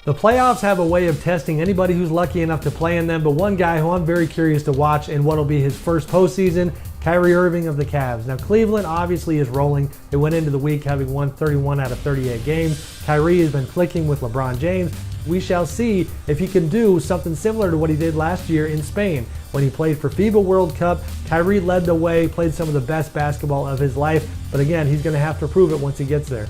The playoffs have a way of testing anybody who's lucky enough to play in them, but one guy who I'm very curious to watch in what will be his first postseason, Kyrie Irving of the Cavs. Now, Cleveland obviously is rolling. They went into the week having won 31 out of 38 games. Kyrie has been clicking with LeBron James. We shall see if he can do something similar to what he did last year in Spain. When he played for FIBA World Cup, Kyrie led the way, played some of the best basketball of his life, but again, he's going to have to prove it once he gets there.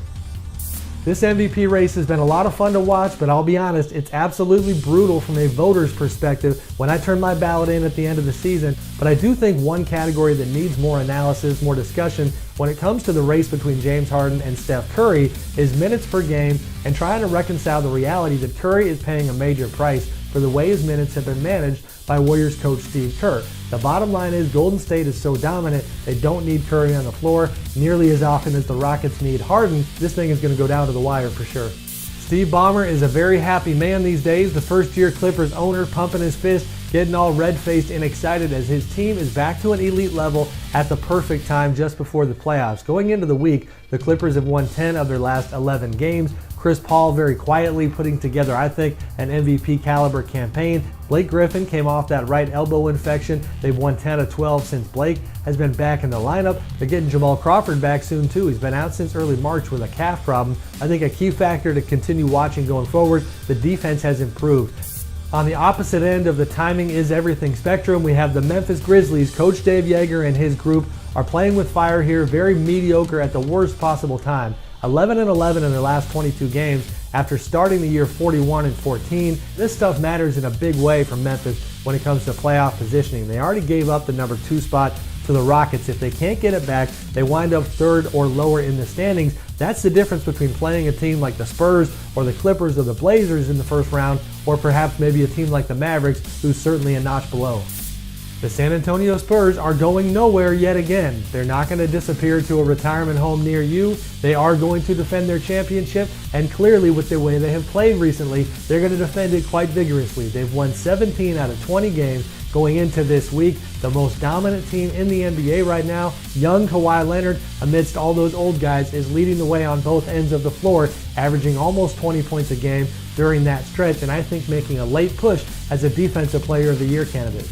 This MVP race has been a lot of fun to watch, but I'll be honest, it's absolutely brutal from a voter's perspective when I turn my ballot in at the end of the season. But I do think one category that needs more analysis, more discussion when it comes to the race between James Harden and Steph Curry is minutes per game and trying to reconcile the reality that Curry is paying a major price for the way his minutes have been managed by Warriors coach Steve Kerr. The bottom line is Golden State is so dominant, they don't need Curry on the floor nearly as often as the Rockets need Harden. This thing is going to go down to the wire for sure. Steve Ballmer is a very happy man these days. The first-year Clippers owner pumping his fist, getting all red-faced and excited as his team is back to an elite level at the perfect time just before the playoffs. Going into the week, the Clippers have won 10 of their last 11 games. Chris Paul very quietly putting together, I think, an MVP caliber campaign. Blake Griffin came off that right elbow infection. They've won 10 of 12 since Blake has been back in the lineup. They're getting Jamal Crawford back soon too. He's been out since early March with a calf problem. I think a key factor to continue watching going forward, the defense has improved. On the opposite end of the timing is everything spectrum, we have the Memphis Grizzlies. Coach Dave Yeager and his group are playing with fire here, very mediocre at the worst possible time. 11-11 in their last 22 games after starting the year 41-14. This stuff matters in a big way for Memphis when it comes to playoff positioning. They already gave up the number 2 spot to the Rockets. If they can't get it back, they wind up 3rd or lower in the standings. That's the difference between playing a team like the Spurs or the Clippers or the Blazers in the first round, or perhaps maybe a team like the Mavericks, who's certainly a notch below. The San Antonio Spurs are going nowhere yet again. They're not going to disappear to a retirement home near you. They are going to defend their championship, and clearly with the way they have played recently, they're going to defend it quite vigorously. They've won 17 out of 20 games going into this week. The most dominant team in the NBA right now, young Kawhi Leonard, amidst all those old guys, is leading the way on both ends of the floor, averaging almost 20 points a game during that stretch, and I think making a late push as a Defensive Player of the Year candidate.